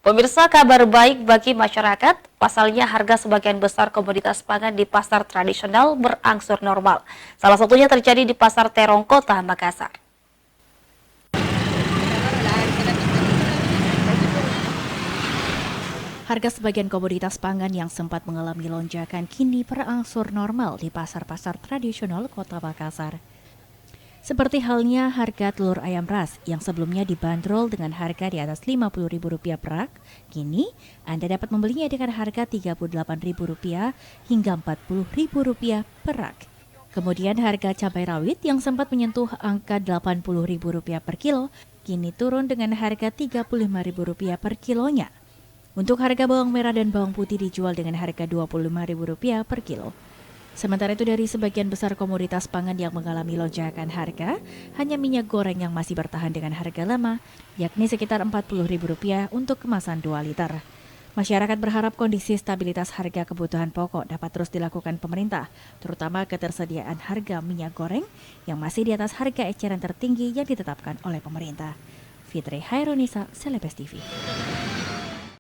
Pemirsa, kabar baik bagi masyarakat, pasalnya harga sebagian besar komoditas pangan di pasar tradisional berangsur normal. Salah satunya terjadi di Pasar Terong, Kota Makassar. Harga sebagian komoditas pangan yang sempat mengalami lonjakan kini berangsur normal di pasar-pasar tradisional Kota Makassar. Seperti halnya harga telur ayam ras yang sebelumnya dibanderol dengan harga di atas Rp50.000 per rak, kini Anda dapat membelinya dengan harga Rp38.000 hingga Rp40.000 per rak. Kemudian harga cabai rawit yang sempat menyentuh angka Rp80.000 per kilo, kini turun dengan harga Rp35.000 per kilonya. Untuk harga bawang merah dan bawang putih dijual dengan harga Rp25.000 per kilo. Sementara itu dari sebagian besar komoditas pangan yang mengalami lonjakan harga, hanya minyak goreng yang masih bertahan dengan harga lama, yakni sekitar Rp40.000 untuk kemasan 2 liter. Masyarakat berharap kondisi stabilitas harga kebutuhan pokok dapat terus dilakukan pemerintah, terutama ketersediaan harga minyak goreng yang masih di atas harga eceran tertinggi yang ditetapkan oleh pemerintah. Fitri Hairunisa, Celebes TV.